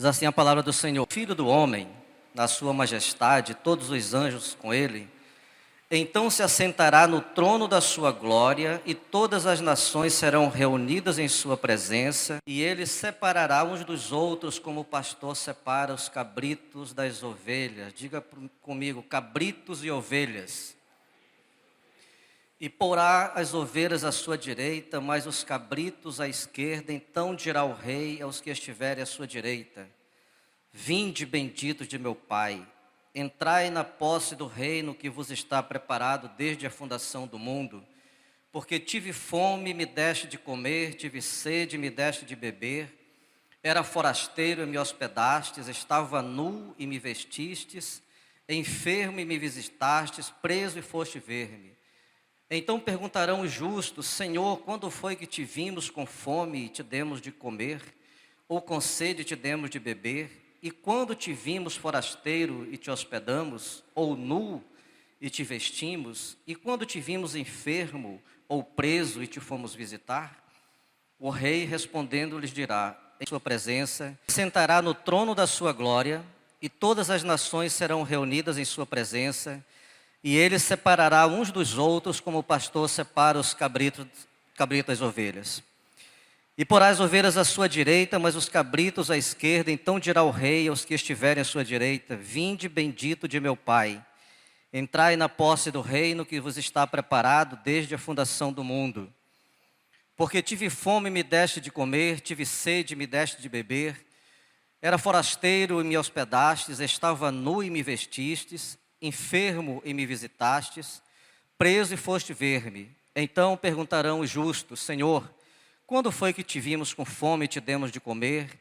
Diz assim a palavra do Senhor: Filho do homem, na sua majestade, todos os anjos com ele, então se assentará no trono da sua glória, e todas as nações serão reunidas em sua presença, e ele separará uns dos outros, como o pastor separa os cabritos das ovelhas. Diga comigo: cabritos e ovelhas. E porá as ovelhas à sua direita, mas os cabritos à esquerda. Então dirá o rei aos que estiverem à sua direita: Vinde, benditos de meu Pai, entrai na posse do reino que vos está preparado desde a fundação do mundo. Porque tive fome e me deste de comer, tive sede e me deste de beber, era forasteiro e me hospedastes, estava nu e me vestistes, enfermo e me visitastes, preso e foste ver-me. Então perguntarão os justos: Senhor, quando foi que te vimos com fome e te demos de comer, ou com sede e te demos de beber? E quando te vimos forasteiro e te hospedamos, ou nu e te vestimos? E quando te vimos enfermo ou preso e te fomos visitar? O rei respondendo lhes dirá, em sua presença, sentará no trono da sua glória, e todas as nações serão reunidas em sua presença, e ele separará uns dos outros, como o pastor separa os cabritos das ovelhas. E porá as ovelhas à sua direita, mas os cabritos à esquerda. Então dirá o rei aos que estiverem à sua direita: Vinde, bendito de meu Pai, entrai na posse do reino que vos está preparado desde a fundação do mundo. Porque tive fome e me deste de comer, tive sede e me deste de beber, era forasteiro e me hospedastes, estava nu e me vestistes, enfermo e me visitastes, preso e foste ver-me. Então perguntarão os justos: Senhor, quando foi que te vimos com fome e te demos de comer,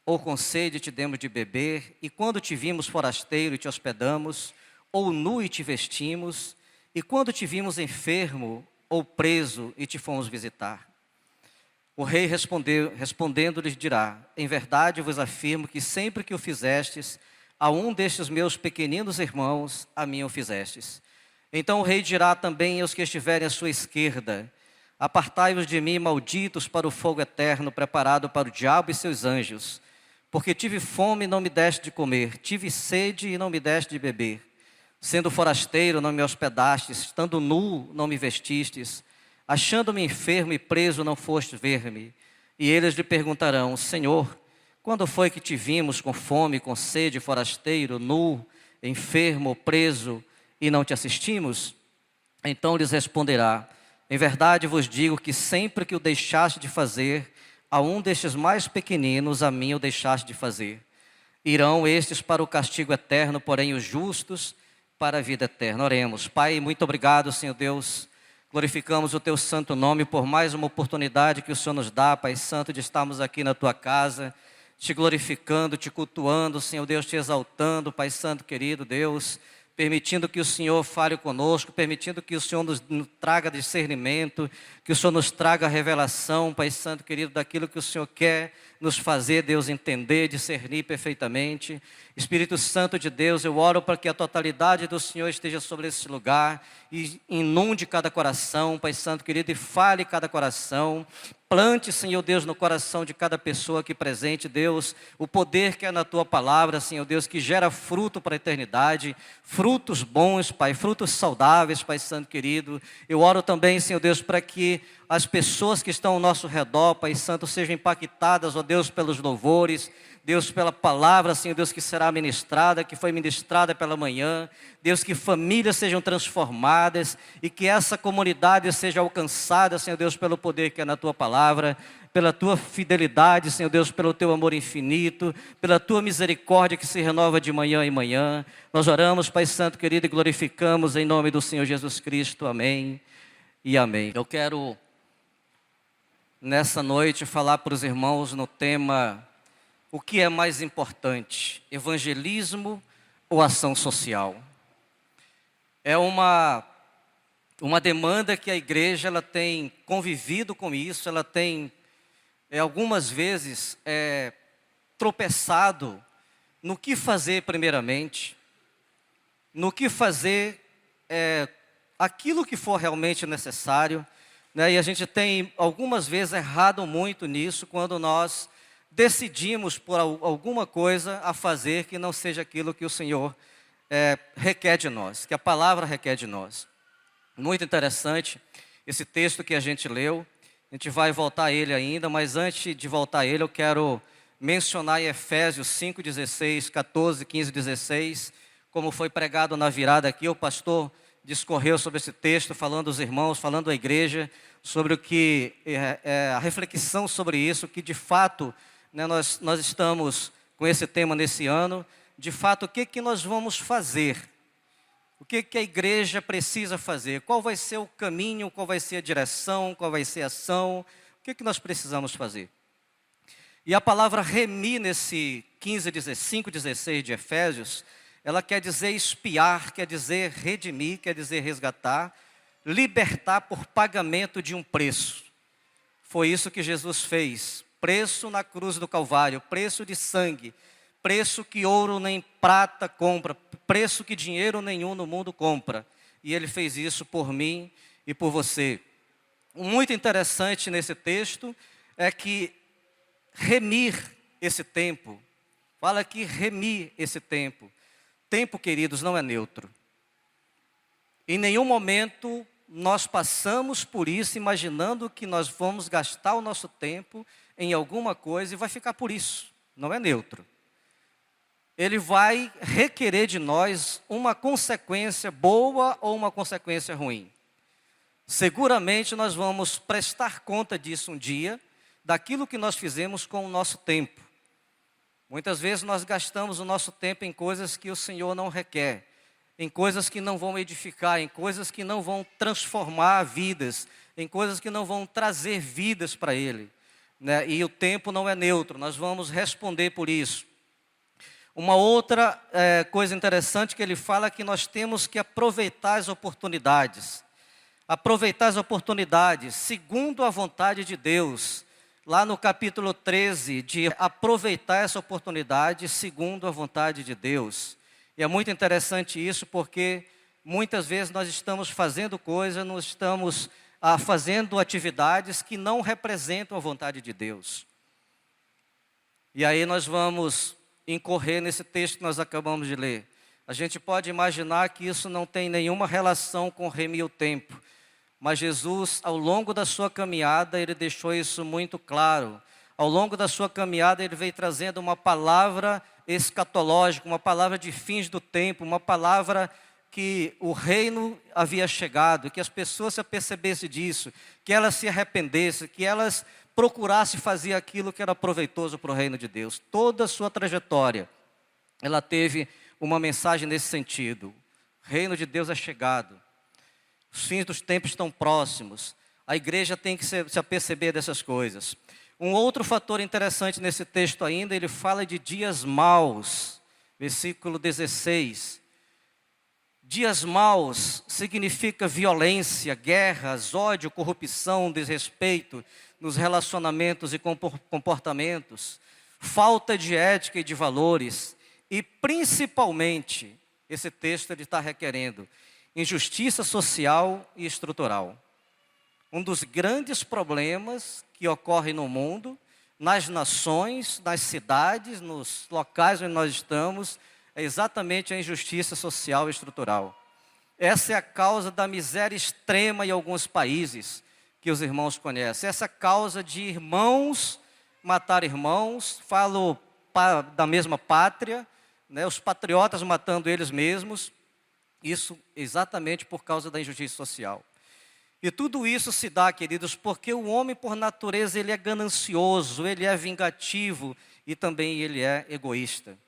ou com sede e te demos de beber? E quando te vimos forasteiro e te hospedamos, ou nu e te vestimos? E quando te vimos enfermo ou preso e te fomos visitar? O rei respondendo lhes dirá: Em verdade vos afirmo que sempre que o fizestes a um destes meus pequeninos irmãos, a mim o fizestes. Então o rei dirá também aos que estiverem à sua esquerda: Apartai-vos de mim, malditos, para o fogo eterno, preparado para o diabo e seus anjos. Porque tive fome e não me deste de comer, tive sede e não me deste de beber. Sendo forasteiro, não me hospedastes, estando nu, não me vestistes. Achando-me enfermo e preso, não foste ver-me. E eles lhe perguntarão: Senhor, quando foi que te vimos com fome, com sede, forasteiro, nu, enfermo, preso, e não te assistimos? Então lhes responderá: Em verdade vos digo que sempre que o deixaste de fazer a um destes mais pequeninos, a mim o deixaste de fazer. Irão estes para o castigo eterno, porém os justos para a vida eterna. Oremos. Pai, muito obrigado, Senhor Deus. Glorificamos o teu santo nome por mais uma oportunidade que o Senhor nos dá, Pai Santo, de estarmos aqui na tua casa, te glorificando, te cultuando, Senhor Deus, te exaltando, Pai Santo querido Deus, permitindo que o Senhor fale conosco, permitindo que o Senhor nos traga discernimento, que o Senhor nos traga revelação, Pai Santo querido, daquilo que o Senhor quer nos fazer, Deus, entender, discernir perfeitamente. Espírito Santo de Deus, eu oro para que a totalidade do Senhor esteja sobre esse lugar e inunde cada coração, Pai Santo querido, e fale cada coração. Plante, Senhor Deus, no coração de cada pessoa aqui presente, Deus, o poder que é na Tua palavra, Senhor Deus, que gera fruto para a eternidade, frutos bons, Pai, frutos saudáveis, Pai Santo querido. Eu oro também, Senhor Deus, para que as pessoas que estão ao nosso redor, Pai Santo, sejam impactadas, ó Deus, pelos louvores, Deus, pela palavra, Senhor Deus, que será ministrada, que foi ministrada pela manhã. Deus, que famílias sejam transformadas e que essa comunidade seja alcançada, Senhor Deus, pelo poder que é na Tua palavra, pela Tua fidelidade, Senhor Deus, pelo Teu amor infinito, pela Tua misericórdia que se renova de manhã em manhã. Nós oramos, Pai Santo querido, e glorificamos em nome do Senhor Jesus Cristo. Amém e amém. Eu quero, nessa noite, falar para os irmãos no tema: o que é mais importante, evangelismo ou ação social? É uma demanda que a igreja ela tem convivido com isso, ela tem algumas vezes tropeçado no que fazer primeiramente, no que fazer aquilo que for realmente necessário, né? E a gente tem algumas vezes errado muito nisso quando nós decidimos por alguma coisa a fazer que não seja aquilo que o Senhor requer de nós, que a palavra requer de nós. Muito interessante esse texto que a gente leu. A gente vai voltar a ele ainda, mas antes de voltar a ele, eu quero mencionar em Efésios 5:16, 14, 15, 16, como foi pregado na virada aqui, o pastor discorreu sobre esse texto, falando aos irmãos, falando à igreja, sobre o que a reflexão sobre isso, que de fato, né, nós estamos com esse tema nesse ano. De fato, o que nós vamos fazer? O que a igreja precisa fazer? Qual vai ser o caminho, qual vai ser a direção, qual vai ser a ação? O que nós precisamos fazer? E a palavra remir nesse 5:16 de Efésios, ela quer dizer expiar, quer dizer redimir, quer dizer resgatar, libertar por pagamento de um preço. Foi isso que Jesus fez, preço na cruz do Calvário, preço de sangue, preço que ouro nem prata compra, preço que dinheiro nenhum no mundo compra. E Ele fez isso por mim e por você. O muito interessante nesse texto é que remir esse tempo, fala aqui remir esse tempo. Tempo, queridos, não é neutro. Em nenhum momento nós passamos por isso imaginando que nós vamos gastar o nosso tempo em alguma coisa e vai ficar por isso. Não é neutro. Ele vai requerer de nós uma consequência boa ou uma consequência ruim. Seguramente nós vamos prestar conta disso um dia, daquilo que nós fizemos com o nosso tempo. Muitas vezes nós gastamos o nosso tempo em coisas que o Senhor não requer, em coisas que não vão edificar, em coisas que não vão transformar vidas, em coisas que não vão trazer vidas para Ele, né? E o tempo não é neutro, nós vamos responder por isso. Uma outra coisa interessante que ele fala é que nós temos que aproveitar as oportunidades. Aproveitar as oportunidades segundo a vontade de Deus. Lá no capítulo 13, de aproveitar essa oportunidade segundo a vontade de Deus. E é muito interessante isso porque muitas vezes nós estamos fazendo coisas, nós estamos fazendo atividades que não representam a vontade de Deus. E aí nós vamos incorrer nesse texto que nós acabamos de ler. A gente pode imaginar que isso não tem nenhuma relação com remir o tempo. Mas Jesus, ao longo da sua caminhada, Ele deixou isso muito claro. Ao longo da sua caminhada, Ele veio trazendo uma palavra escatológica, uma palavra de fins do tempo, uma palavra que o reino havia chegado, que as pessoas se apercebessem disso, que elas se arrependessem, que elas procurassem fazer aquilo que era proveitoso para o reino de Deus. Toda a sua trajetória, ela teve uma mensagem nesse sentido. O reino de Deus é chegado. Os fins dos tempos estão próximos. A igreja tem que se aperceber dessas coisas. Um outro fator interessante nesse texto ainda, ele fala de dias maus. Versículo 16. Dias maus significa violência, guerras, ódio, corrupção, desrespeito nos relacionamentos e comportamentos, falta de ética e de valores e principalmente, esse texto ele está requerendo injustiça social e estrutural. Um dos grandes problemas que ocorre no mundo, nas nações, nas cidades, nos locais onde nós estamos, é exatamente a injustiça social e estrutural. Essa é a causa da miséria extrema em alguns países que os irmãos conhecem. Essa causa de irmãos matar irmãos, falo da mesma pátria, né, os patriotas matando eles mesmos, isso exatamente por causa da injustiça social. E tudo isso se dá, queridos, porque o homem por natureza ele é ganancioso, ele é vingativo e também ele é egoísta.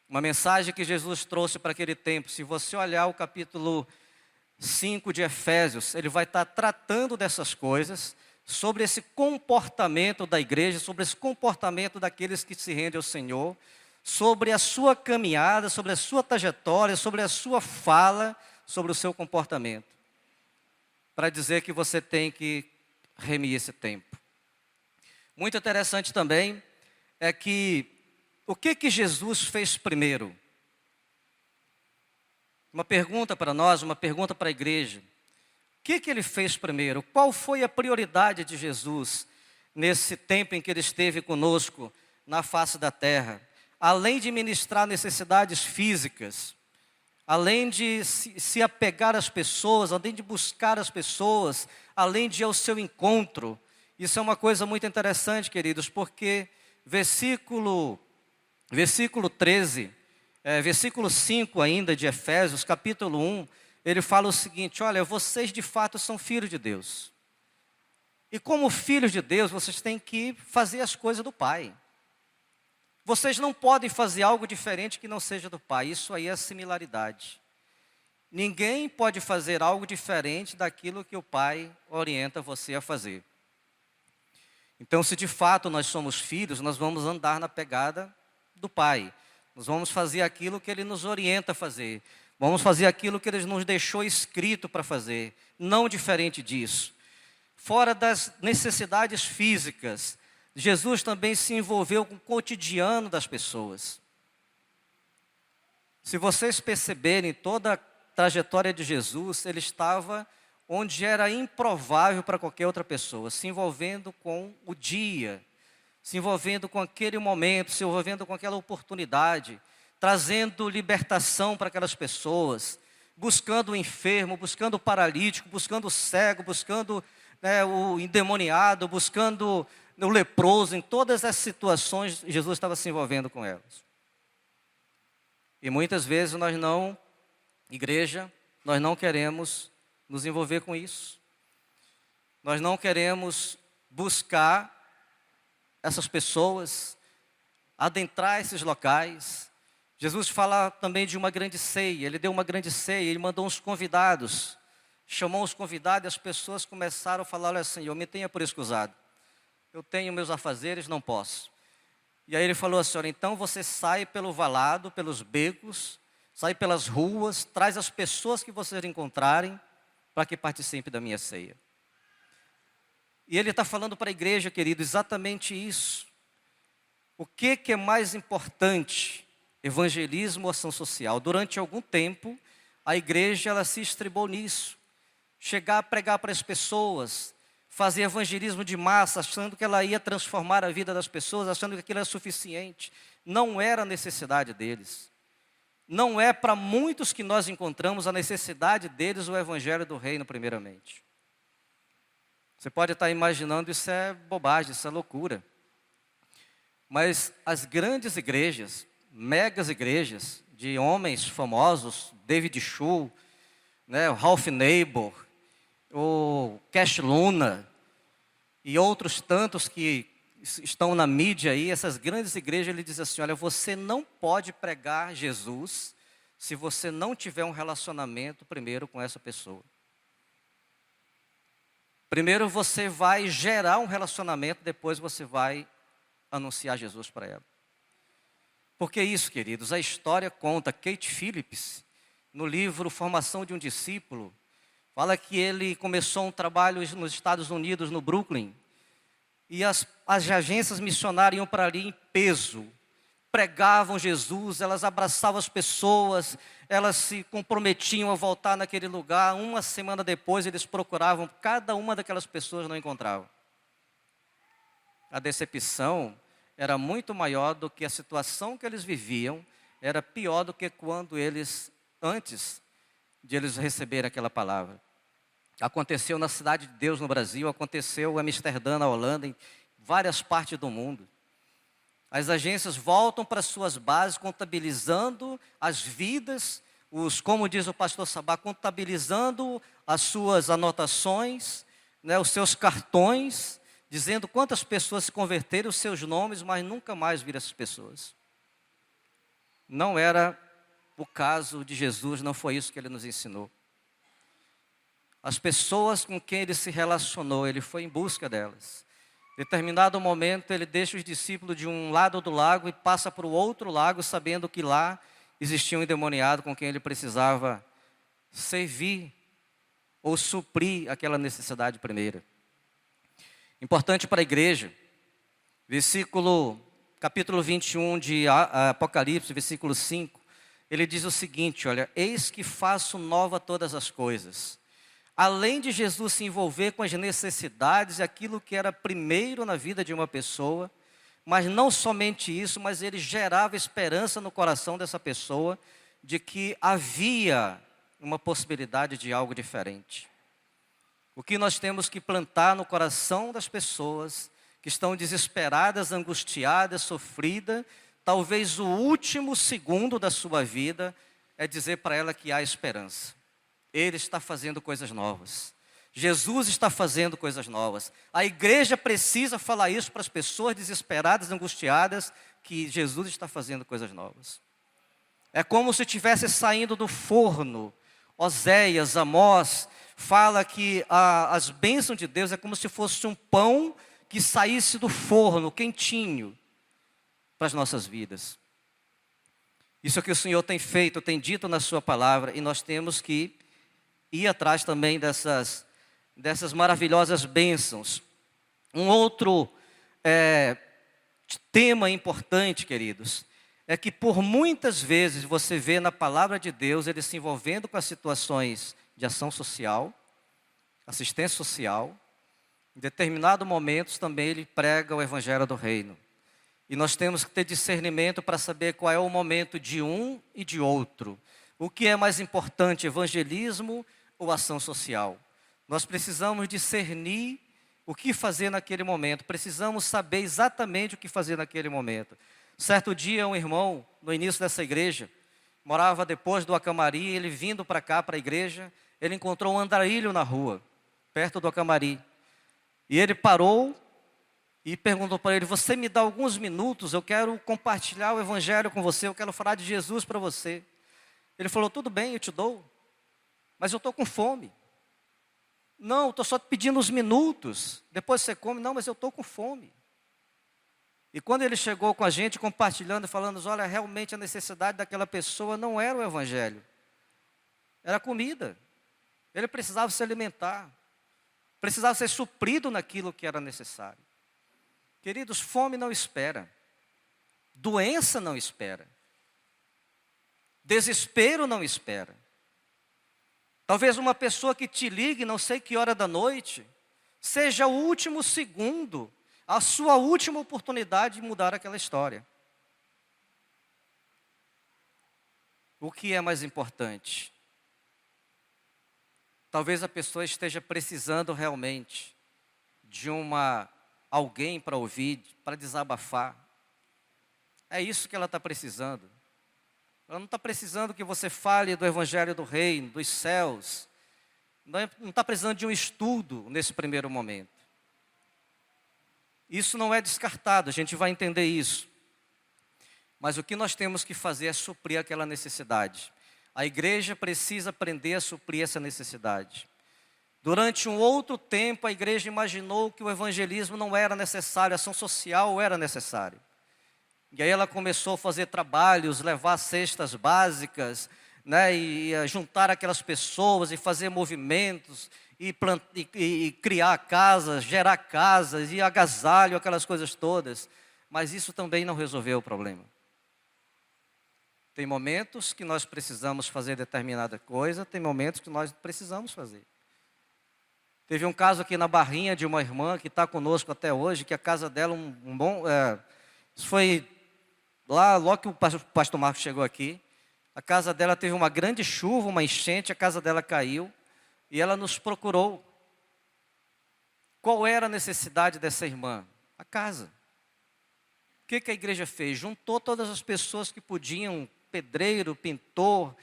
Uma mensagem que Jesus trouxe para aquele tempo, se você olhar o capítulo 5 de Efésios, ele vai estar tratando dessas coisas, sobre esse comportamento da igreja, sobre esse comportamento daqueles que se rendem ao Senhor, sobre a sua caminhada, sobre a sua trajetória, sobre a sua fala, sobre o seu comportamento. Para dizer que você tem que remir esse tempo. Muito interessante também é que o que Jesus fez primeiro? Uma pergunta para nós, uma pergunta para a igreja. O que ele fez primeiro? Qual foi a prioridade de Jesus nesse tempo em que ele esteve conosco, na face da terra, além de ministrar necessidades físicas, além de se apegar às pessoas, além de buscar as pessoas, além de ir ao seu encontro. Isso é uma coisa muito interessante, queridos, porque versículo 13, versículo 5 ainda de Efésios, capítulo 1, ele fala o seguinte: olha, vocês de fato são filhos de Deus. E como filhos de Deus, vocês têm que fazer as coisas do Pai. Vocês não podem fazer algo diferente que não seja do Pai. Isso aí é similaridade. Ninguém pode fazer algo diferente daquilo que o Pai orienta você a fazer. Então, se de fato nós somos filhos, nós vamos andar na pegada do Pai. Nós vamos fazer aquilo que Ele nos orienta a fazer. Vamos fazer aquilo que Ele nos deixou escrito para fazer. Não diferente disso. Fora das necessidades físicas, Jesus também se envolveu com o cotidiano das pessoas. Se vocês perceberem toda a trajetória de Jesus, ele estava onde era improvável para qualquer outra pessoa, se envolvendo com o dia, se envolvendo com aquele momento, se envolvendo com aquela oportunidade, trazendo libertação para aquelas pessoas, buscando o enfermo, buscando o paralítico, buscando o cego, buscando o endemoniado, buscando o leproso. Em todas as situações, Jesus estava se envolvendo com elas. E muitas vezes igreja, nós não queremos nos envolver com isso. Nós não queremos buscar essas pessoas, adentrar esses locais. Jesus fala também de uma grande ceia. Ele deu uma grande ceia, ele mandou uns convidados. Chamou os convidados e as pessoas começaram a falar: olha, Senhor, me tenha por escusado. Eu tenho meus afazeres, não posso. E aí ele falou assim: olha, então você sai pelo valado, pelos becos, sai pelas ruas, traz as pessoas que vocês encontrarem para que participem da minha ceia. E ele está falando para a igreja, querido, exatamente isso. O que é mais importante? Evangelismo ou ação social? Durante algum tempo, a igreja ela se estribou nisso. Chegar a pregar para as pessoas, fazer evangelismo de massa, achando que ela ia transformar a vida das pessoas, achando que aquilo era suficiente. Não era a necessidade deles. Não é para muitos que nós encontramos a necessidade deles o evangelho do reino primeiramente. Você pode estar imaginando, isso é bobagem, isso é loucura. Mas as grandes igrejas, megas igrejas, de homens famosos, David Schull, o Ralph Neighbor, o Cash Luna e outros tantos que estão na mídia aí, essas grandes igrejas, ele diz assim: olha, você não pode pregar Jesus se você não tiver um relacionamento primeiro com essa pessoa. Primeiro você vai gerar um relacionamento, depois você vai anunciar Jesus para ela. Porque isso, queridos, a história conta. Kate Phillips, no livro Formação de um Discípulo, fala que ele começou um trabalho nos Estados Unidos, no Brooklyn, e as agências missionárias iam para ali em peso, pregavam Jesus, elas abraçavam as pessoas, elas se comprometiam a voltar naquele lugar. Uma semana depois eles procuravam, cada uma daquelas pessoas não encontravam. A decepção era muito maior do que a situação que eles viviam, era pior do que quando antes de eles receberem aquela palavra. Aconteceu na Cidade de Deus, no Brasil, aconteceu em Amsterdã, na Holanda, em várias partes do mundo. As agências voltam para suas bases, contabilizando as vidas, como diz o pastor Sabá, contabilizando as suas anotações, os seus cartões, dizendo quantas pessoas se converteram, os seus nomes, mas nunca mais viram essas pessoas. Não era o caso de Jesus, não foi isso que ele nos ensinou. As pessoas com quem ele se relacionou, ele foi em busca delas. Em determinado momento, ele deixa os discípulos de um lado do lago e passa para o outro lago, sabendo que lá existia um endemoniado com quem ele precisava servir ou suprir aquela necessidade primeira. Importante para a igreja, capítulo 21 de Apocalipse, versículo 5, ele diz o seguinte: olha, eis que faço nova todas as coisas. Além de Jesus se envolver com as necessidades, aquilo que era primeiro na vida de uma pessoa, mas não somente isso, mas ele gerava esperança no coração dessa pessoa de que havia uma possibilidade de algo diferente. O que nós temos que plantar no coração das pessoas que estão desesperadas, angustiadas, sofridas, talvez o último segundo da sua vida, é dizer para ela que há esperança. Ele está fazendo coisas novas. Jesus está fazendo coisas novas. A igreja precisa falar isso para as pessoas desesperadas, angustiadas, que Jesus está fazendo coisas novas. É como se estivesse saindo do forno. Oséias, Amós, fala que as bênçãos de Deus é como se fosse um pão que saísse do forno, quentinho, para as nossas vidas. Isso é o que o Senhor tem feito, tem dito na sua palavra, e nós temos que ir atrás também dessas maravilhosas bênçãos. Um outro tema importante, queridos, é que por muitas vezes você vê na palavra de Deus ele se envolvendo com as situações de ação social, assistência social. Em determinados momentos também ele prega o evangelho do reino. E nós temos que ter discernimento para saber qual é o momento de um e de outro. O que é mais importante, evangelismo ou ação social? Nós precisamos discernir o que fazer naquele momento. Precisamos saber exatamente o que fazer naquele momento. Certo dia, um irmão, no início dessa igreja, morava depois do Acamari, ele vindo para cá, para a igreja, ele encontrou um andarilho na rua, perto do Acamari. E ele parou e perguntou para ele: você me dá alguns minutos, eu quero compartilhar o evangelho com você, eu quero falar de Jesus para você. Ele falou: tudo bem, eu te dou, mas eu estou com fome. Não, estou só te pedindo uns minutos, depois você come. Não, mas eu estou com fome. E quando ele chegou com a gente, compartilhando e falando: olha, realmente a necessidade daquela pessoa não era o evangelho, era comida. Ele precisava se alimentar, precisava ser suprido naquilo que era necessário. Queridos, fome não espera, doença não espera, desespero não espera. Talvez uma pessoa que te ligue, não sei que hora da noite, seja o último segundo, a sua última oportunidade de mudar aquela história. O que é mais importante? Talvez a pessoa esteja precisando realmente de alguém para ouvir, para desabafar. É isso que ela está precisando. Ela não está precisando que você fale do evangelho do reino, dos céus. Não está precisando de um estudo nesse primeiro momento. Isso não é descartado, a gente vai entender isso. Mas o que nós temos que fazer é suprir aquela necessidade. A igreja precisa aprender a suprir essa necessidade. Durante um outro tempo, a igreja imaginou que o evangelismo não era necessário, a ação social era necessária. E aí ela começou a fazer trabalhos, levar cestas básicas, né, e juntar aquelas pessoas e fazer movimentos, e criar casas, gerar casas, e agasalho, aquelas coisas todas. Mas isso também não resolveu o problema. Tem momentos que nós precisamos fazer determinada coisa, tem momentos que nós precisamos fazer. Teve um caso aqui na Barrinha de uma irmã que está conosco até hoje, que a casa dela, isso foi lá, logo que o pastor Marcos chegou aqui, a casa dela teve uma grande chuva, uma enchente, a casa dela caiu, e ela nos procurou. Qual era a necessidade dessa irmã? A casa. O que a igreja fez? Juntou todas as pessoas que podiam, pedreiro, pintor,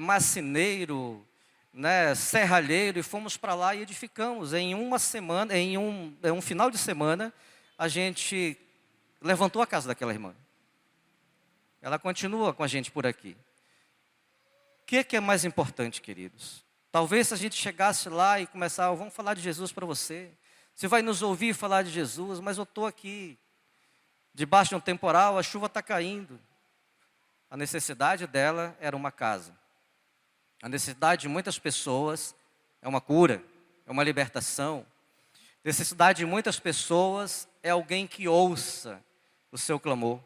marceneiro, né, serralheiro, e fomos para lá e edificamos. Em uma semana, em um final de semana, a gente levantou a casa daquela irmã. Ela continua com a gente por aqui. O que é mais importante, queridos? Talvez se a gente chegasse lá e começar: vamos falar de Jesus para você. Você vai nos ouvir falar de Jesus, mas eu estou aqui, debaixo de um temporal, a chuva está caindo. A necessidade dela era uma casa. A necessidade de muitas pessoas é uma cura, é uma libertação. A necessidade de muitas pessoas é alguém que ouça o seu clamor.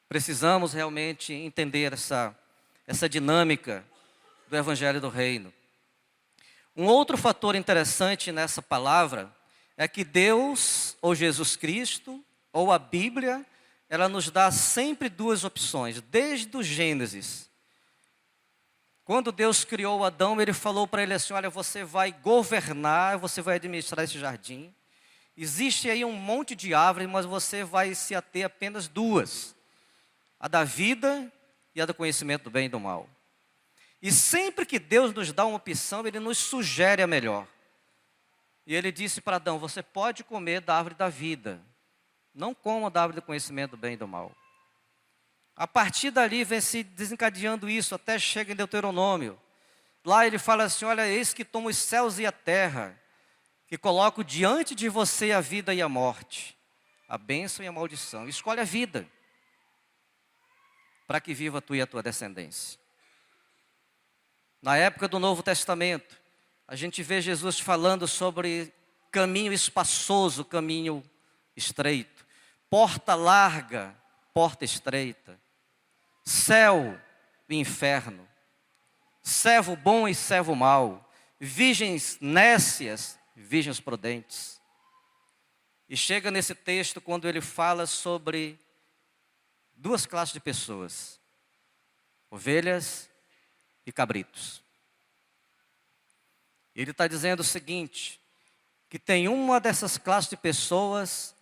Precisamos realmente entender essa dinâmica do evangelho do reino. Um outro fator interessante nessa palavra é que Deus, ou Jesus Cristo, ou a Bíblia, ela nos dá sempre duas opções, desde o Gênesis. Quando Deus criou Adão, ele falou para ele assim: olha, você vai governar, você vai administrar esse jardim. Existe aí um monte de árvores, mas você vai se ater a apenas duas: a da vida e a do conhecimento do bem e do mal. E sempre que Deus nos dá uma opção, Ele nos sugere a melhor. E Ele disse para Adão: você pode comer da árvore da vida, não coma da árvore do conhecimento do bem e do mal. A partir dali vem se desencadeando isso, até chega em Deuteronômio. Lá ele fala assim: olha, eis que tomo os céus e a terra, que coloco diante de você a vida e a morte, a bênção e a maldição. Escolhe a vida, para que viva tu e a tua descendência. Na época do Novo Testamento, a gente vê Jesus falando sobre caminho espaçoso, caminho estreito, porta larga, porta estreita, céu e inferno, servo bom e servo mau, virgens nécias, virgens prudentes. E chega nesse texto quando ele fala sobre duas classes de pessoas: ovelhas e cabritos. Ele está dizendo o seguinte, que tem uma dessas classes de pessoas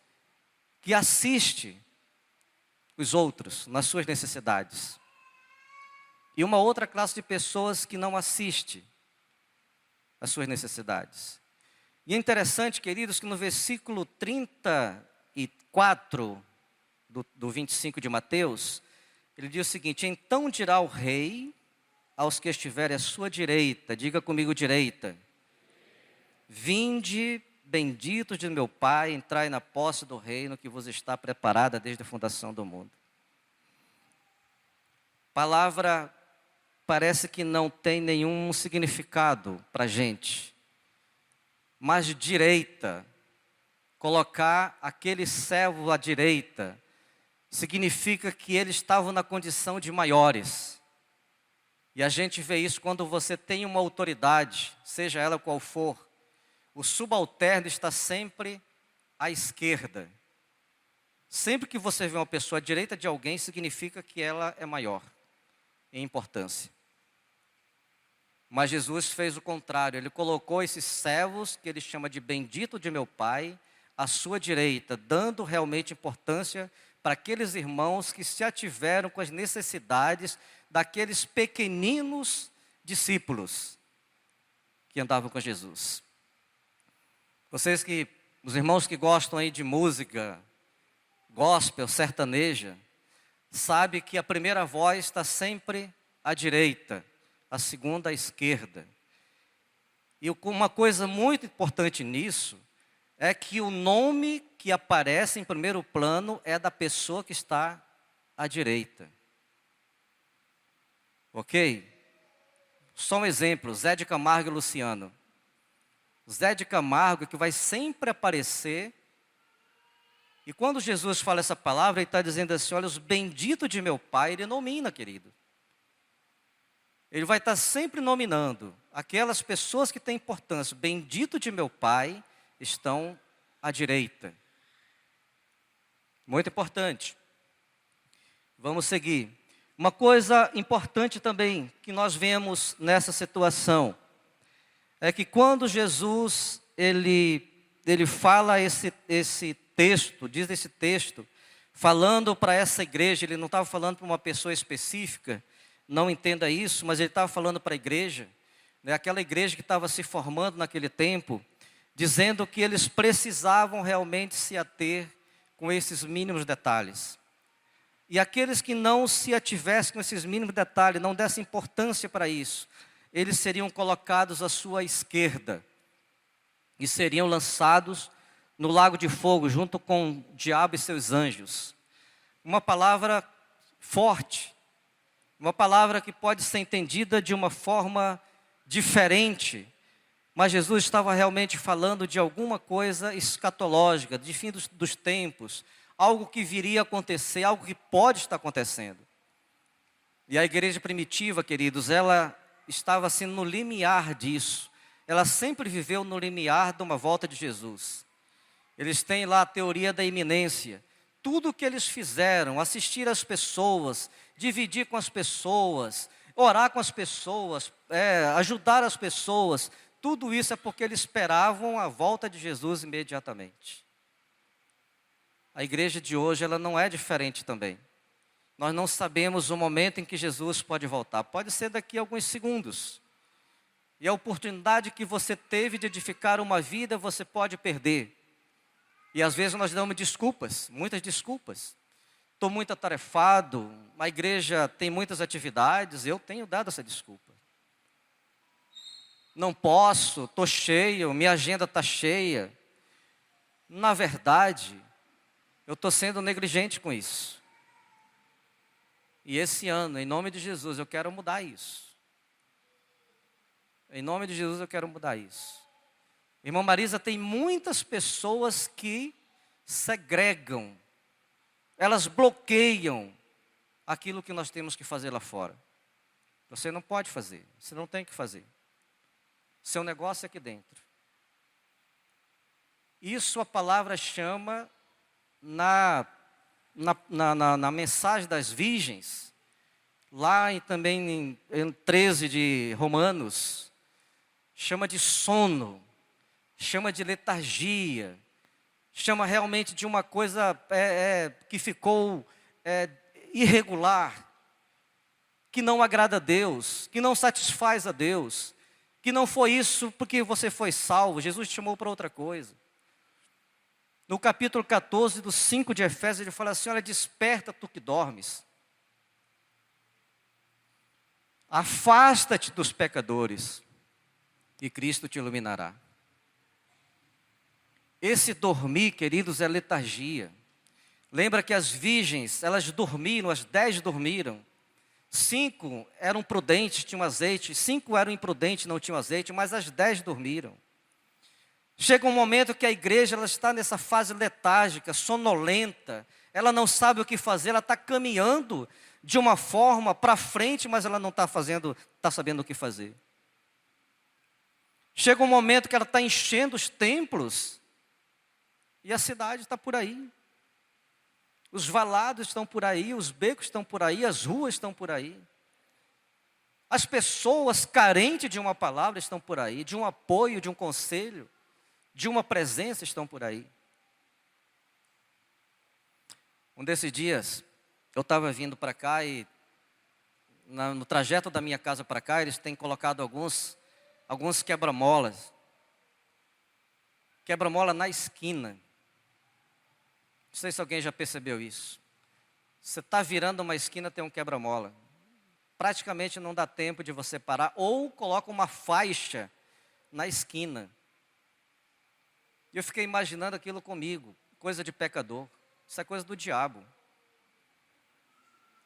que assiste os outros nas suas necessidades, e uma outra classe de pessoas que não assiste às suas necessidades. E é interessante, queridos, que no versículo 34 do 25 de Mateus, ele diz o seguinte: então dirá o rei aos que estiverem à sua direita, diga comigo direita: vinde, benditos de meu Pai, entrai na posse do reino que vos está preparada desde a fundação do mundo. Palavra parece que não tem nenhum significado para a gente, mas direita, colocar aquele servo à direita, significa que eles estavam na condição de maiores. E a gente vê isso quando você tem uma autoridade, seja ela qual for, o subalterno está sempre à esquerda. Sempre que você vê uma pessoa à direita de alguém, significa que ela é maior em importância. Mas Jesus fez o contrário, Ele colocou esses servos, que Ele chama de bendito de meu Pai, à sua direita, dando realmente importância para aqueles irmãos que se ativeram com as necessidades daqueles pequeninos discípulos que andavam com Jesus. Os irmãos que gostam aí de música, gospel, sertaneja, sabe que a primeira voz está sempre à direita, a segunda à esquerda. E uma coisa muito importante nisso é que o nome que aparece em primeiro plano é da pessoa que está à direita. Ok? Só um exemplo: Zé de Camargo e Luciano. Zé de Camargo que vai sempre aparecer. E quando Jesus fala essa palavra, Ele está dizendo assim: olha, os benditos de meu Pai, Ele nomina, querido. Ele vai estar sempre nominando aquelas pessoas que têm importância. Bendito de meu Pai estão à direita. Muito importante. Vamos seguir. Uma coisa importante também que nós vemos nessa situação é que quando Jesus ele fala esse texto, diz esse texto, falando para essa igreja, ele não estava falando para uma pessoa específica, não entenda isso, mas ele estava falando para a igreja, né, aquela igreja que estava se formando naquele tempo, dizendo que eles precisavam realmente se ater com esses mínimos detalhes. E aqueles que não se ativessem com esses mínimos detalhes, não dessem importância para isso, eles seriam colocados à sua esquerda e seriam lançados no lago de fogo, junto com o diabo e seus anjos. Uma palavra forte, uma palavra que pode ser entendida de uma forma diferente, mas Jesus estava realmente falando de alguma coisa escatológica, de fim dos tempos, algo que viria a acontecer, algo que pode estar acontecendo. E a igreja primitiva, queridos, ela estava assim no limiar disso. Ela sempre viveu no limiar de uma volta de Jesus. Eles têm lá a teoria da iminência. Tudo o que eles fizeram, assistir às pessoas, dividir com as pessoas, orar com as pessoas, ajudar as pessoas, tudo isso é porque eles esperavam a volta de Jesus imediatamente. A igreja de hoje, ela não é diferente também. Nós não sabemos o momento em que Jesus pode voltar. Pode ser daqui a alguns segundos. E a oportunidade que você teve de edificar uma vida, você pode perder. E às vezes nós damos desculpas, muitas desculpas. Estou muito atarefado, a igreja tem muitas atividades, eu tenho dado essa desculpa. Não posso, estou cheio, minha agenda está cheia. Na verdade, eu estou sendo negligente com isso. E esse ano, em nome de Jesus, eu quero mudar isso. Em nome de Jesus, eu quero mudar isso. Irmã Marisa, tem muitas pessoas que segregam, elas bloqueiam aquilo que nós temos que fazer lá fora. Você não pode fazer, você não tem que fazer. Seu negócio é aqui dentro. Isso a palavra chama na mensagem das virgens, lá também em 13 de Romanos, chama de sono, chama de letargia, chama realmente de uma coisa que ficou irregular, que não agrada a Deus, que não satisfaz a Deus, que não foi isso porque você foi salvo, Jesus te chamou para outra coisa. No capítulo 14, do 5 de Efésios, ele fala assim: olha, desperta tu que dormes. Afasta-te dos pecadores e Cristo te iluminará. Esse dormir, queridos, é letargia. Lembra que as virgens, elas dormiram, as 10 dormiram. 5 eram prudentes, tinham azeite. 5 eram imprudentes, não tinham azeite, mas as 10 dormiram. Chega um momento que a igreja ela está nessa fase letárgica, sonolenta. Ela não sabe o que fazer, ela está caminhando de uma forma para frente, mas ela não está sabendo o que fazer. Chega um momento que ela está enchendo os templos e a cidade está por aí. Os valados estão por aí, os becos estão por aí, as ruas estão por aí. As pessoas carentes de uma palavra estão por aí, de um apoio, de um conselho, de uma presença estão por aí. Um desses dias, eu estava vindo para cá e no trajeto da minha casa para cá, eles têm colocado alguns quebra-molas. Quebra-mola na esquina. Não sei se alguém já percebeu isso. Você está virando uma esquina, tem um quebra-mola. Praticamente não dá tempo de você parar, ou coloca uma faixa na esquina. E eu fiquei imaginando aquilo comigo, coisa de pecador. Isso é coisa do diabo.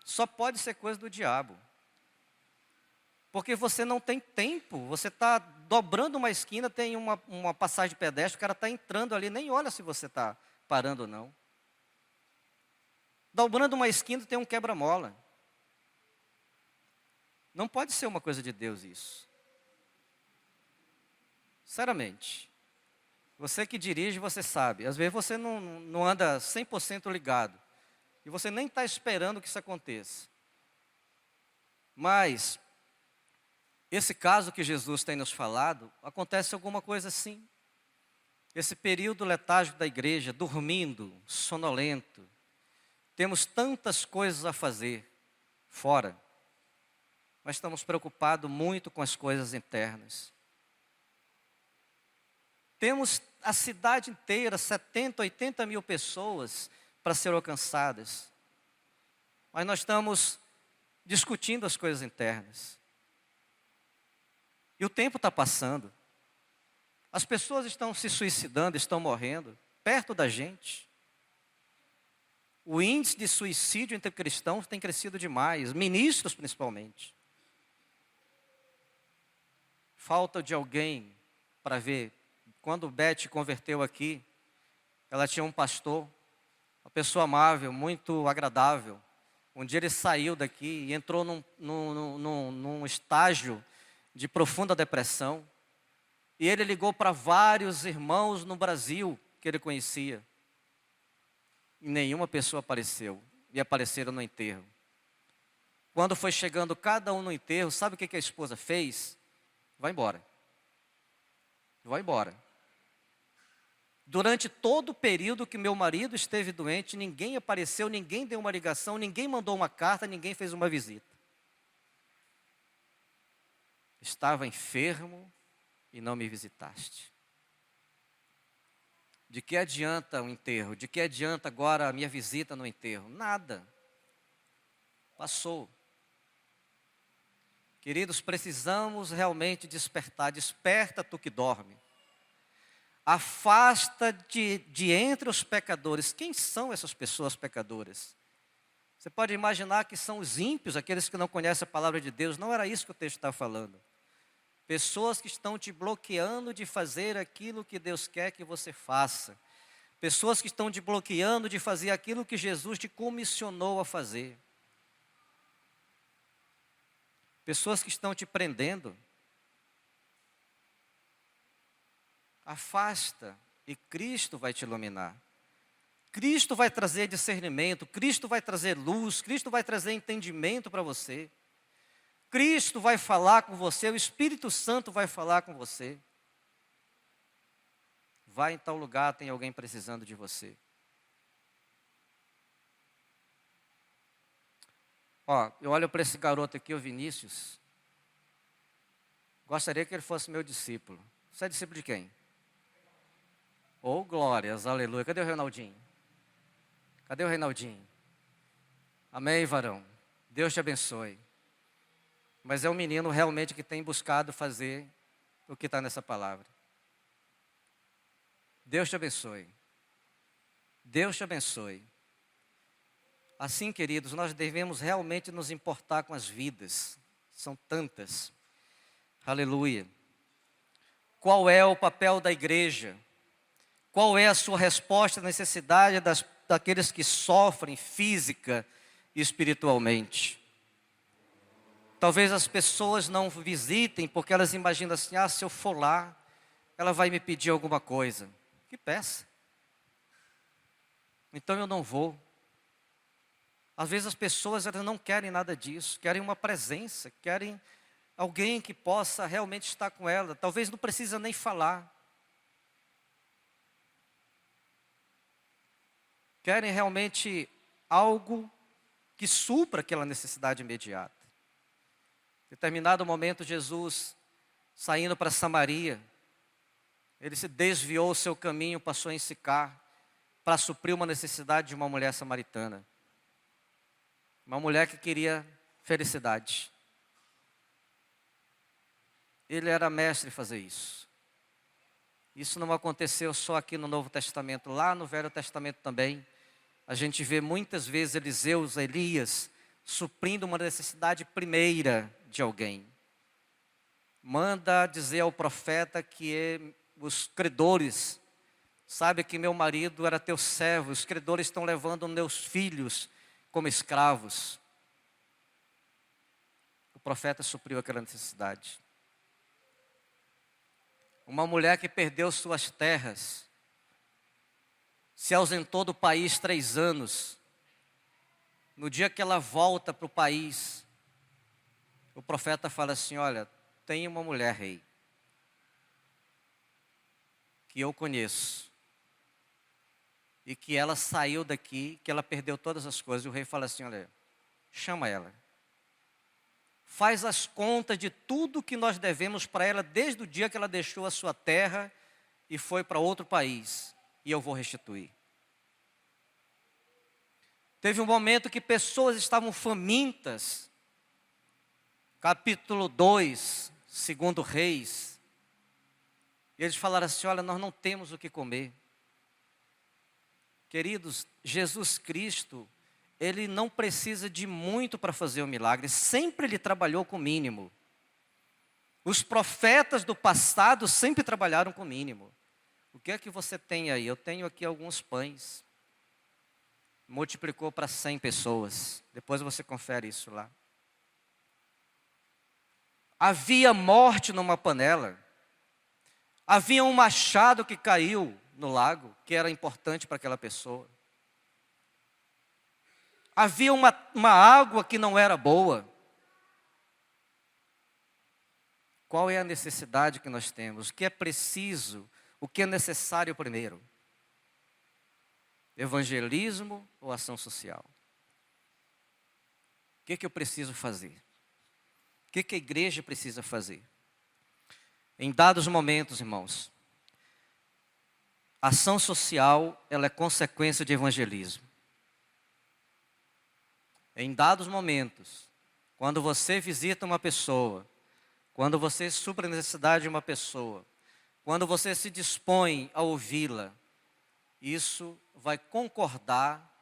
Só pode ser coisa do diabo. Porque você não tem tempo, você está dobrando uma esquina, tem uma passagem de pedestre, o cara está entrando ali, nem olha se você está parando ou não. Dobrando uma esquina tem um quebra-mola. Não pode ser uma coisa de Deus isso. Sinceramente. Você que dirige, você sabe. Às vezes você não anda 100% ligado. E você nem está esperando que isso aconteça. Mas, esse caso que Jesus tem nos falado, acontece alguma coisa assim. Esse período letárgico da igreja, dormindo, sonolento. Temos tantas coisas a fazer fora. Mas estamos preocupados muito com as coisas internas. Temos a cidade inteira, 70, 80 mil pessoas para serem alcançadas. Mas nós estamos discutindo as coisas internas. E o tempo está passando. As pessoas estão se suicidando, estão morrendo, perto da gente. O índice de suicídio entre cristãos tem crescido demais, ministros principalmente. Falta de alguém para ver. Quando Beth converteu aqui, ela tinha um pastor, uma pessoa amável, muito agradável. Um dia ele saiu daqui e entrou num estágio de profunda depressão. E ele ligou para vários irmãos no Brasil que ele conhecia. e nenhuma pessoa apareceu. E apareceram no enterro. Quando foi chegando cada um no enterro, sabe o que a esposa fez? Vai embora. Vai embora. Durante todo o período que meu marido esteve doente, ninguém apareceu, ninguém deu uma ligação, ninguém mandou uma carta, ninguém fez uma visita. Estava enfermo e não me visitaste. De que adianta o enterro? De que adianta agora a minha visita no enterro? Nada. Passou. Queridos, precisamos realmente despertar. Desperta tu que dorme. Afasta de entre os pecadores. Quem são essas pessoas pecadoras? Você pode imaginar que são os ímpios, aqueles que não conhecem a palavra de Deus. Não era isso que o texto está falando. Pessoas que estão te bloqueando de fazer aquilo que Deus quer que você faça. Pessoas que estão te bloqueando de fazer aquilo que Jesus te comissionou a fazer. Pessoas que estão te prendendo. Afasta e Cristo vai te iluminar. Cristo vai trazer discernimento, Cristo vai trazer luz, Cristo vai trazer entendimento para você. Cristo vai falar com você, o Espírito Santo vai falar com você. Vai em tal lugar, tem alguém precisando de você. Ó, eu olho para esse garoto aqui, o Vinícius. Gostaria que ele fosse meu discípulo. Você é discípulo de quem? Oh, glórias, aleluia. Cadê o Reinaldinho? Cadê o Reinaldinho? Amém, varão. Deus te abençoe. Mas é um menino realmente que tem buscado fazer o que está nessa palavra. Deus te abençoe. Deus te abençoe. Assim, queridos, nós devemos realmente nos importar com as vidas. São tantas. Aleluia. Qual é o papel da igreja? Qual é a sua resposta à necessidade daqueles que sofrem física e espiritualmente? Talvez as pessoas não visitem porque elas imaginam assim, se eu for lá, ela vai me pedir alguma coisa. Que peça. Então eu não vou. Às vezes as pessoas elas não querem nada disso, querem uma presença, querem alguém que possa realmente estar com ela. Talvez não precisa nem falar. Querem realmente algo que supra aquela necessidade imediata. Em determinado momento, Jesus, saindo para Samaria, ele se desviou o seu caminho, passou em Sicar, para suprir uma necessidade de uma mulher samaritana. Uma mulher que queria felicidade. Ele era mestre em fazer isso. Isso não aconteceu só aqui no Novo Testamento, lá no Velho Testamento também. A gente vê muitas vezes Eliseus, Elias, suprindo uma necessidade primeira de alguém. Manda dizer ao profeta que os credores, sabe que meu marido era teu servo, os credores estão levando meus filhos como escravos. O profeta supriu aquela necessidade. Uma mulher que perdeu suas terras, se ausentou do país 3 anos. No dia que ela volta para o país, o profeta fala assim, olha, tem uma mulher, rei, que eu conheço, e que ela saiu daqui, que ela perdeu todas as coisas. E o rei fala assim, olha, chama ela. Faz as contas de tudo que nós devemos para ela, desde o dia que ela deixou a sua terra e foi para outro país, e eu vou restituir. Teve um momento que pessoas estavam famintas, capítulo 2, 2 Reis, e eles falaram assim, olha, nós não temos o que comer. Queridos, Jesus Cristo, Ele não precisa de muito para fazer o milagre, sempre Ele trabalhou com o mínimo. Os profetas do passado sempre trabalharam com o mínimo. O que é que você tem aí? Eu tenho aqui alguns pães. Multiplicou para 100 pessoas. Depois você confere isso lá. Havia morte numa panela. Havia um machado que caiu no lago, que era importante para aquela pessoa. Havia uma água que não era boa. Qual é a necessidade que nós temos? O que é preciso? O que é necessário primeiro? Evangelismo ou ação social? O que eu preciso fazer? O que a igreja precisa fazer? Em dados momentos, irmãos, a ação social, ela é consequência de evangelismo. Em dados momentos, quando você visita uma pessoa, quando você supre a necessidade de uma pessoa, quando você se dispõe a ouvi-la, isso vai concordar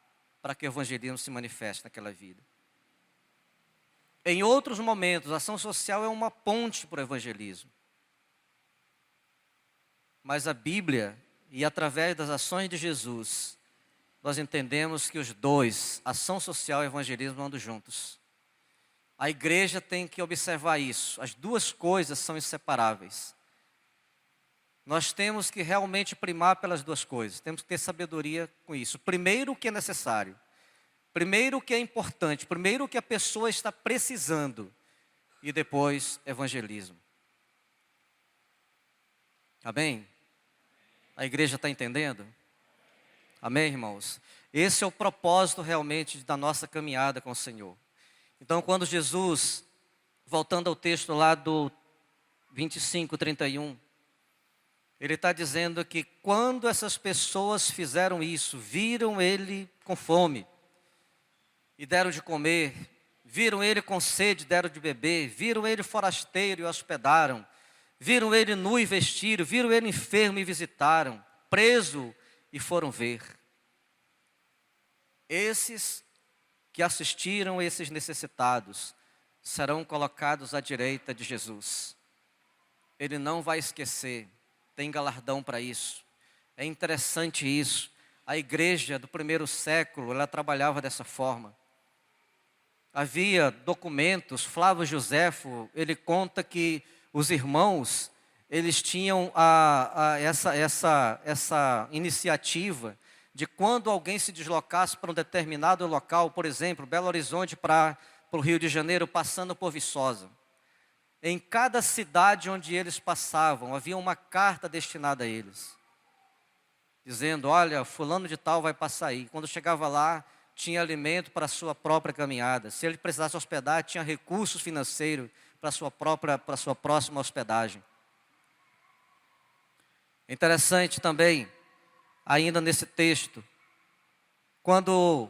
para que o evangelismo se manifeste naquela vida. Em outros momentos, a ação social é uma ponte para o evangelismo. Mas a Bíblia, e através das ações de Jesus, nós entendemos que os dois, ação social e evangelismo, andam juntos. A igreja tem que observar isso. As duas coisas são inseparáveis. Nós temos que realmente primar pelas duas coisas. Temos que ter sabedoria com isso. Primeiro o que é necessário. Primeiro o que é importante. Primeiro o que a pessoa está precisando. E depois evangelismo. Amém? A igreja está entendendo? Amém, irmãos? Esse é o propósito realmente da nossa caminhada com o Senhor. Então, quando Jesus, voltando ao texto lá do 25, 31, ele está dizendo que quando essas pessoas fizeram isso, viram ele com fome e deram de comer, viram ele com sede, deram de beber, viram ele forasteiro e o hospedaram, viram ele nu e vestiram, viram ele enfermo e visitaram, preso e foram ver. Esses que assistiram esses necessitados serão colocados à direita de Jesus. Ele não vai esquecer, tem galardão para isso. É interessante isso. A igreja do primeiro século, ela trabalhava dessa forma. Havia documentos, Flávio Joséfo, ele conta que os irmãos, eles tinham essa iniciativa de quando alguém se deslocasse para um determinado local, por exemplo, Belo Horizonte para o Rio de Janeiro, passando por Viçosa. Em cada cidade onde eles passavam, havia uma carta destinada a eles, dizendo, olha, fulano de tal vai passar aí. Quando chegava lá, tinha alimento para a sua própria caminhada. Se ele precisasse hospedar, tinha recursos financeiros para a sua próxima hospedagem. Interessante também, ainda nesse texto, quando,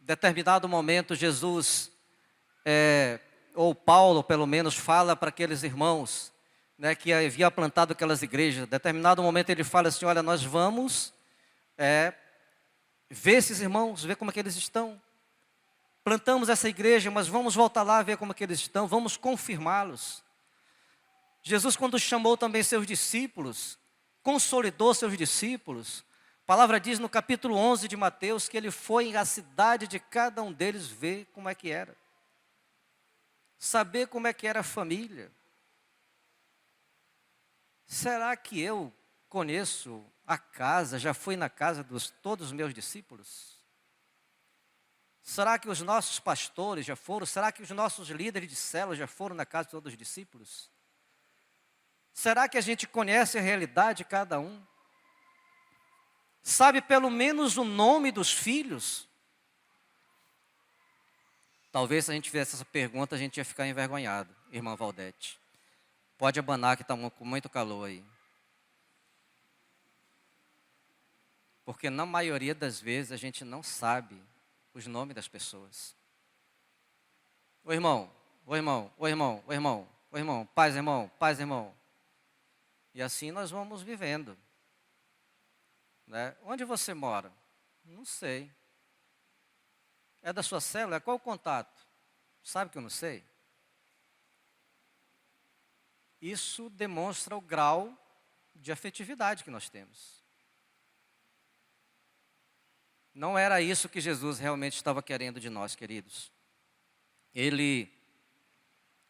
em determinado momento, Jesus, ou Paulo, pelo menos, fala para aqueles irmãos, né, que havia plantado aquelas igrejas. Em determinado momento ele fala assim, olha, nós vamos ver esses irmãos, ver como é que eles estão. Plantamos essa igreja, mas vamos voltar lá, ver como é que eles estão, vamos confirmá-los. Jesus, quando chamou também seus discípulos, consolidou seus discípulos, a palavra diz no capítulo 11 de Mateus, que ele foi à cidade de cada um deles ver como é que era. Saber como é que era a família. Será que eu conheço a casa, já fui na casa de todos os meus discípulos? Será que os nossos pastores já foram? Será que os nossos líderes de célula já foram na casa de todos os discípulos? Será que a gente conhece a realidade de cada um? Sabe pelo menos o nome dos filhos? Talvez se a gente fizesse essa pergunta, a gente ia ficar envergonhado, irmã Valdete. Pode abanar que está com muito calor aí. Porque na maioria das vezes a gente não sabe os nomes das pessoas. Ô irmão, ô irmão, ô irmão, ô irmão, ô irmão, paz irmão, paz irmão. E assim nós vamos vivendo. Né? Onde você mora? Não sei. É da sua célula? Qual o contato? Sabe que eu não sei? Isso demonstra o grau de afetividade que nós temos. Não era isso que Jesus realmente estava querendo de nós, queridos. Ele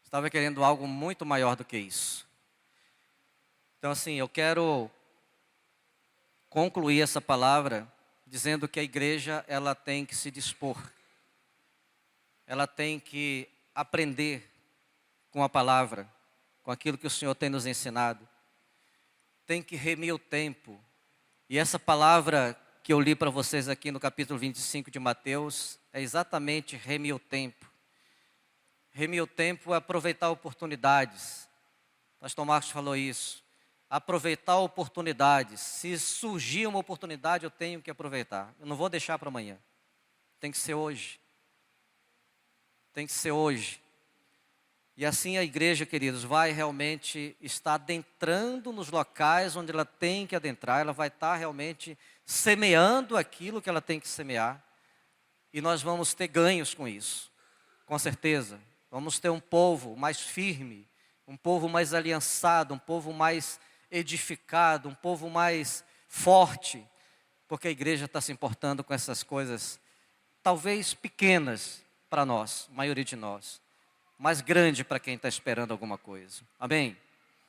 estava querendo algo muito maior do que isso. Então, assim, eu quero concluir essa palavra dizendo que a igreja, ela tem que se dispor. ela tem que aprender com a palavra, com aquilo que o Senhor tem nos ensinado. Tem que remir o tempo. E essa palavra que eu li para vocês aqui no capítulo 25 de Mateus, é exatamente remir o tempo. Remir o tempo é aproveitar oportunidades. O pastor Marcos falou isso. Aproveitar oportunidades. Se surgir uma oportunidade, eu tenho que aproveitar. Eu não vou deixar para amanhã. Tem que ser hoje. Tem que ser hoje. E assim a igreja, queridos, vai realmente estar adentrando nos locais onde ela tem que adentrar. Ela vai estar realmente semeando aquilo que ela tem que semear. E nós vamos ter ganhos com isso. Com certeza. Vamos ter um povo mais firme, um povo mais aliançado, um povo mais edificado, um povo mais forte, porque a igreja está se importando com essas coisas, talvez pequenas para nós, a maioria de nós, mas grande para quem está esperando alguma coisa. Amém?